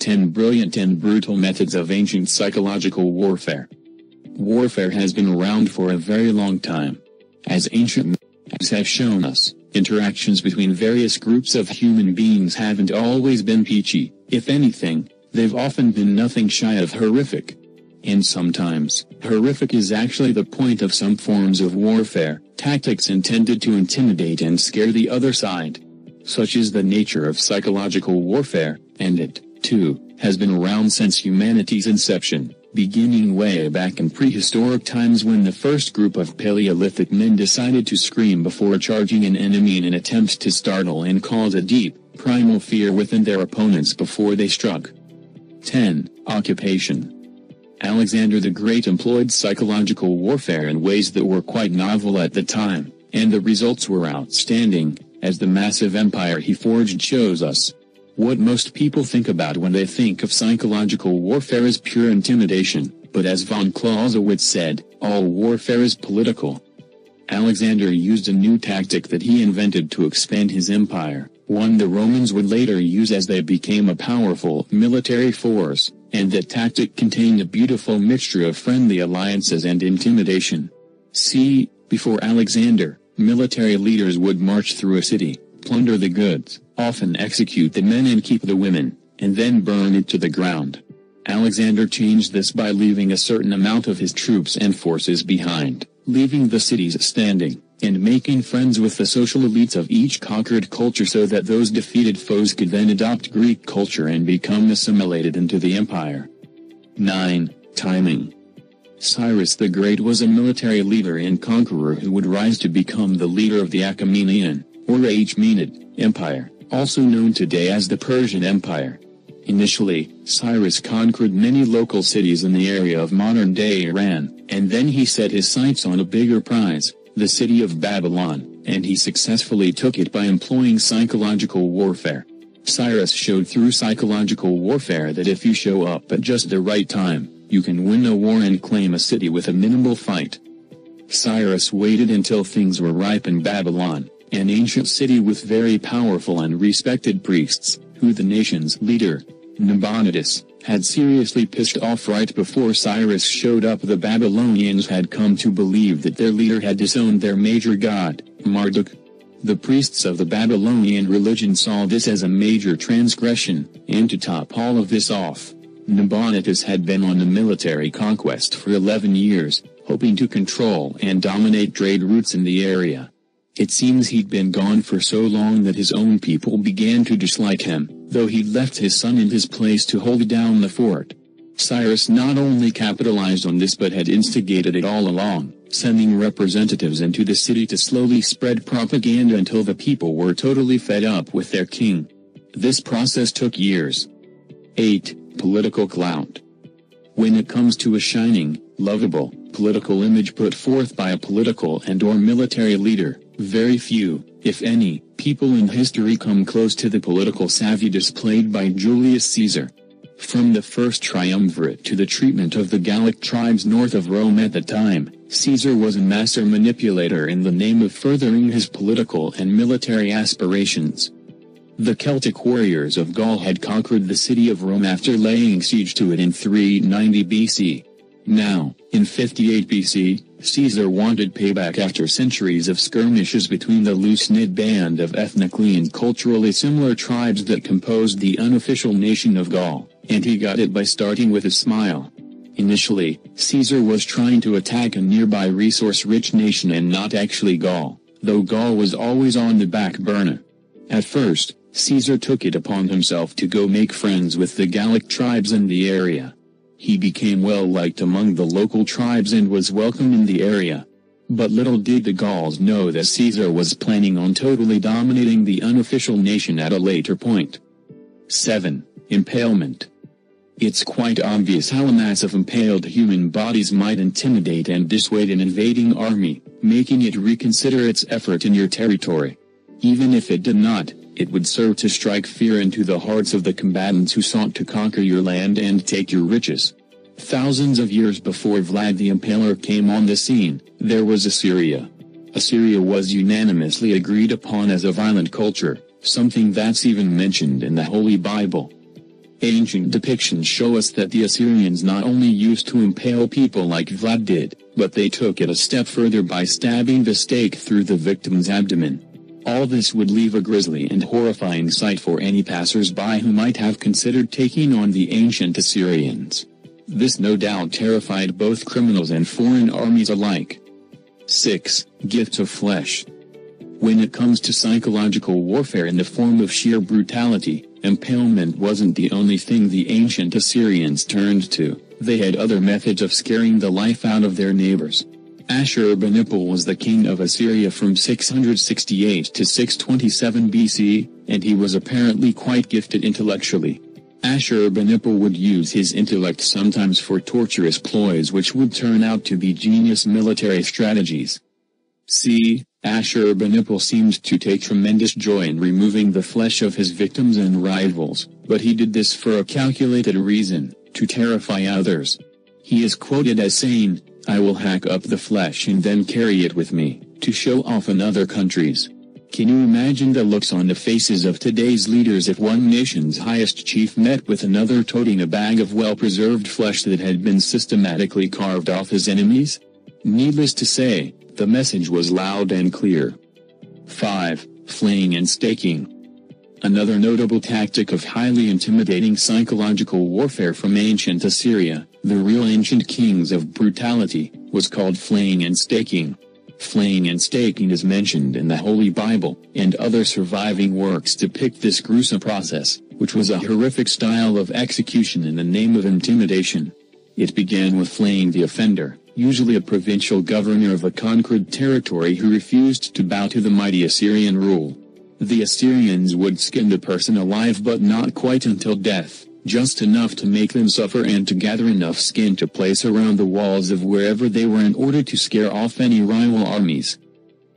10 Brilliant and Brutal Methods of Ancient Psychological Warfare. Warfare has been around for a very long time. As ancient methods have shown us, interactions between various groups of human beings haven't always been peachy. If anything, they've often been nothing shy of horrific. And sometimes, horrific is actually the point of some forms of warfare, tactics intended to intimidate and scare the other side. Such is the nature of psychological warfare, and it, too, has been around since humanity's inception, beginning way back in prehistoric times when the first group of Paleolithic men decided to scream before charging an enemy in an attempt to startle and cause a deep, primal fear within their opponents before they struck. 10. Occupation. Alexander the Great employed psychological warfare in ways that were quite novel at the time, and the results were outstanding, as the massive empire he forged shows us. What most people think about when they think of psychological warfare is pure intimidation, but as von Clausewitz said, all warfare is political. Alexander used a new tactic that he invented to expand his empire, one the Romans would later use as they became a powerful military force, and that tactic contained a beautiful mixture of friendly alliances and intimidation. See, before Alexander, military leaders would march through a city, plunder the goods, often execute the men and keep the women, and then burn it to the ground. Alexander changed this by leaving a certain amount of his troops and forces behind, leaving the cities standing, and making friends with the social elites of each conquered culture so that those defeated foes could then adopt Greek culture and become assimilated into the empire. 9. Timing. Cyrus the Great was a military leader and conqueror who would rise to become the leader of the Achaemenid, or Achaemenid, Empire, also known today as the Persian Empire. Initially, Cyrus conquered many local cities in the area of modern-day Iran, and then he set his sights on a bigger prize, the city of Babylon, and he successfully took it by employing psychological warfare. Cyrus showed through psychological warfare that if you show up at just the right time, you can win a war and claim a city with a minimal fight. Cyrus waited until things were ripe in Babylon, an ancient city with very powerful and respected priests, who the nation's leader, Nabonidus, had seriously pissed off right before Cyrus showed up. The Babylonians had come to believe that their leader had disowned their major god, Marduk. The priests of the Babylonian religion saw this as a major transgression, and to top all of this off, Nabonidus had been on a military conquest for 11 years, hoping to control and dominate trade routes in the area. It seems he'd been gone for so long that his own people began to dislike him, though he'd left his son in his place to hold down the fort. Cyrus not only capitalized on this but had instigated it all along, sending representatives into the city to slowly spread propaganda until the people were totally fed up with their king. This process took years. 8. Political clout. When it comes to a shining, lovable, political image put forth by a political and/or military leader, very few, if any, people in history come close to the political savvy displayed by Julius Caesar. From the first triumvirate to the treatment of the Gallic tribes north of Rome at the time, Caesar was a master manipulator in the name of furthering his political and military aspirations. The Celtic warriors of Gaul had conquered the city of Rome after laying siege to it in 390 BC. Now, in 58 BC, Caesar wanted payback after centuries of skirmishes between the loose-knit band of ethnically and culturally similar tribes that composed the unofficial nation of Gaul, and he got it by starting with a smile. Initially, Caesar was trying to attack a nearby resource-rich nation and not actually Gaul, though Gaul was always on the back burner. At first, Caesar took it upon himself to go make friends with the Gallic tribes in the area. He became well liked among the local tribes and was welcome in the area. But little did the Gauls know that Caesar was planning on totally dominating the unofficial nation at a later point. 7. Impalement. It's quite obvious how a mass of impaled human bodies might intimidate and dissuade an invading army, making it reconsider its effort in your territory. Even if it did not, it would serve to strike fear into the hearts of the combatants who sought to conquer your land and take your riches. Thousands of years before Vlad the Impaler came on the scene, there was Assyria. Assyria was unanimously agreed upon as a violent culture, something that's even mentioned in the Holy Bible. Ancient depictions show us that the Assyrians not only used to impale people like Vlad did, but they took it a step further by stabbing the stake through the victim's abdomen. All this would leave a grisly and horrifying sight for any passers-by who might have considered taking on the ancient Assyrians. This no doubt terrified both criminals and foreign armies alike. 6. Gifts of flesh. When it comes to psychological warfare in the form of sheer brutality, impalement wasn't the only thing the ancient Assyrians turned to. They had other methods of scaring the life out of their neighbors. Ashurbanipal was the king of Assyria from 668 to 627 BC, and he was apparently quite gifted intellectually. Ashurbanipal would use his intellect sometimes for torturous ploys which would turn out to be genius military strategies. C. Ashurbanipal seemed to take tremendous joy in removing the flesh of his victims and rivals, but he did this for a calculated reason, to terrify others. He is quoted as saying, "I will hack up the flesh and then carry it with me, to show off in other countries." Can you imagine the looks on the faces of today's leaders if one nation's highest chief met with another toting a bag of well-preserved flesh that had been systematically carved off his enemies? Needless to say, the message was loud and clear. 5. Flaying and staking. Another notable tactic of highly intimidating psychological warfare from ancient Assyria, the real ancient kings of brutality, was called flaying and staking. Flaying and staking is mentioned in the Holy Bible, and other surviving works depict this gruesome process, which was a horrific style of execution in the name of intimidation. It began with flaying the offender, usually a provincial governor of a conquered territory who refused to bow to the mighty Assyrian rule. The Assyrians would skin the person alive but not quite until death, just enough to make them suffer and to gather enough skin to place around the walls of wherever they were in order to scare off any rival armies.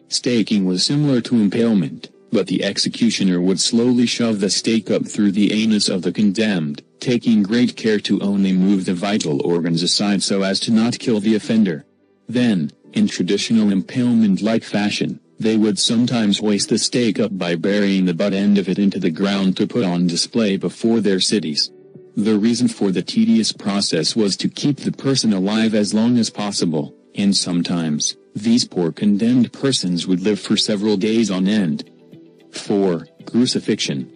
Staking was similar to impalement, but the executioner would slowly shove the stake up through the anus of the condemned, taking great care to only move the vital organs aside so as to not kill the offender. Then, in traditional impalement-like fashion, they would sometimes hoist the stake up by burying the butt end of it into the ground to put on display before their cities. The reason for the tedious process was to keep the person alive as long as possible, and sometimes, these poor condemned persons would live for several days on end. 4. Crucifixion.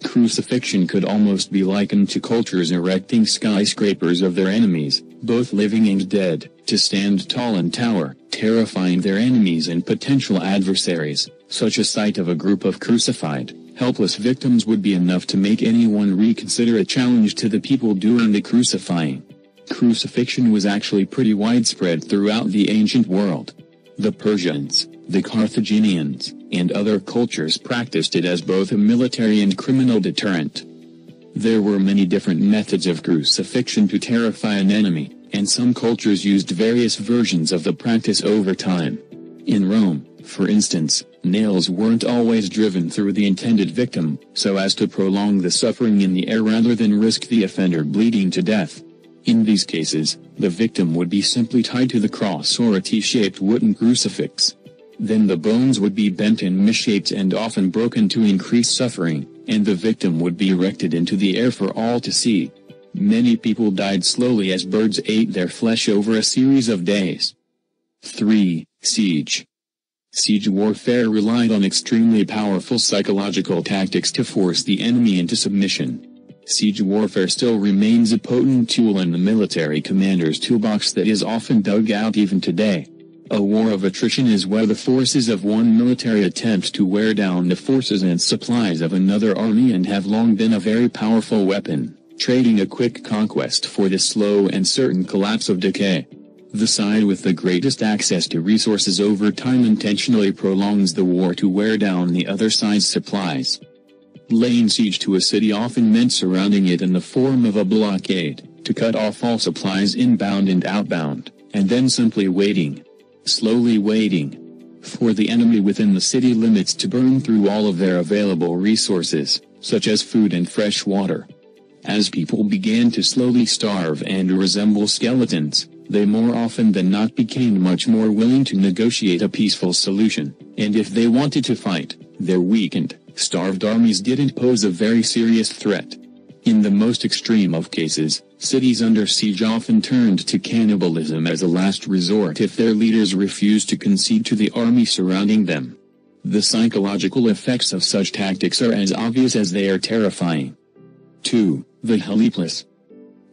Crucifixion could almost be likened to cultures erecting skyscrapers of their enemies, both living and dead, to stand tall and tower, terrifying their enemies and potential adversaries. Such a sight of a group of crucified, helpless victims would be enough to make anyone reconsider a challenge to the people doing the crucifying. Crucifixion was actually pretty widespread throughout the ancient world. The Persians, the Carthaginians, and other cultures practiced it as both a military and criminal deterrent. There were many different methods of crucifixion to terrify an enemy, and some cultures used various versions of the practice over time. In Rome, for instance, nails weren't always driven through the intended victim, so as to prolong the suffering in the air rather than risk the offender bleeding to death. In these cases, the victim would be simply tied to the cross or a T-shaped wooden crucifix. Then the bones would be bent and misshaped and often broken to increase suffering, and the victim would be erected into the air for all to see. Many people died slowly as birds ate their flesh over a series of days. 3. Siege. Siege warfare relied on extremely powerful psychological tactics to force the enemy into submission. Siege warfare still remains a potent tool in the military commander's toolbox that is often dug out even today. A war of attrition is where the forces of one military attempt to wear down the forces and supplies of another army and have long been a very powerful weapon, trading a quick conquest for the slow and certain collapse of decay. The side with the greatest access to resources over time intentionally prolongs the war to wear down the other side's supplies. Laying siege to a city often meant surrounding it in the form of a blockade, to cut off all supplies inbound and outbound, and then simply waiting. Slowly waiting for the enemy within the city limits to burn through all of their available resources, such as food and fresh water. As people began to slowly starve and resemble skeletons, they more often than not became much more willing to negotiate a peaceful solution, and if they wanted to fight, their weakened, starved armies didn't pose a very serious threat. In the most extreme of cases, cities under siege often turned to cannibalism as a last resort if their leaders refused to concede to the army surrounding them. The psychological effects of such tactics are as obvious as they are terrifying. 2. The Helipolis.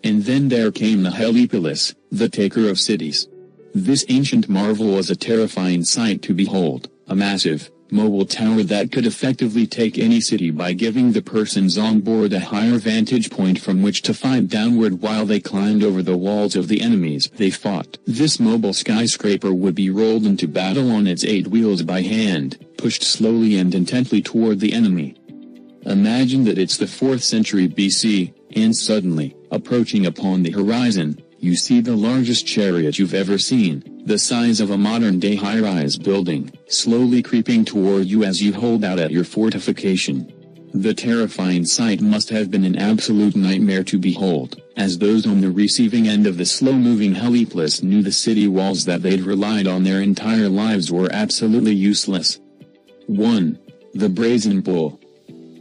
And then there came the Helipolis, the taker of cities. This ancient marvel was a terrifying sight to behold, a massive, mobile tower that could effectively take any city by giving the persons on board a higher vantage point from which to fight downward while they climbed over the walls of the enemies they fought. This mobile skyscraper would be rolled into battle on its 8 wheels by hand, pushed slowly and intently toward the enemy. Imagine that it's the 4th century BC, and suddenly, approaching upon the horizon, you see the largest chariot you've ever seen, the size of a modern-day high-rise building, slowly creeping toward you as you hold out at your fortification. The terrifying sight must have been an absolute nightmare to behold, as those on the receiving end of the slow-moving Helipolis knew the city walls that they'd relied on their entire lives were absolutely useless. 1. The Brazen Bull.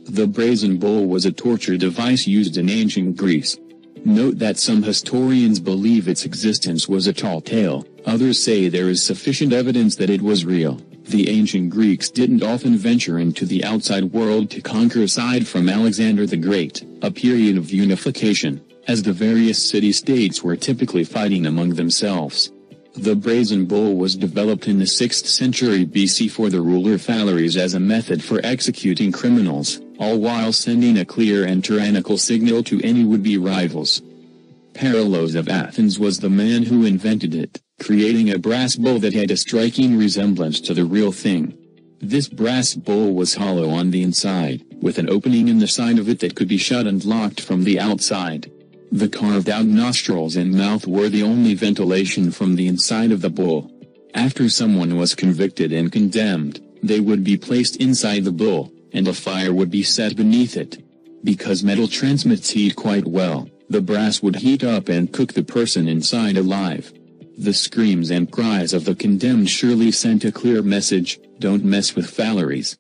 The Brazen Bull was a torture device used in ancient Greece. Note that some historians believe its existence was a tall tale, others say there is sufficient evidence that it was real. The ancient Greeks didn't often venture into the outside world to conquer aside from Alexander the Great, a period of unification, as the various city-states were typically fighting among themselves. The Brazen Bull was developed in the 6th century BC for the ruler Phalaris as a method for executing criminals, all while sending a clear and tyrannical signal to any would-be rivals. Parallos of Athens was the man who invented it, creating a brass bull that had a striking resemblance to the real thing. This brass bull was hollow on the inside, with an opening in the side of it that could be shut and locked from the outside. The carved-out nostrils and mouth were the only ventilation from the inside of the bull. After someone was convicted and condemned, they would be placed inside the bull, and a fire would be set beneath it. Because metal transmits heat quite well, the brass would heat up and cook the person inside alive. The screams and cries of the condemned surely sent a clear message: don't mess with Phalaris.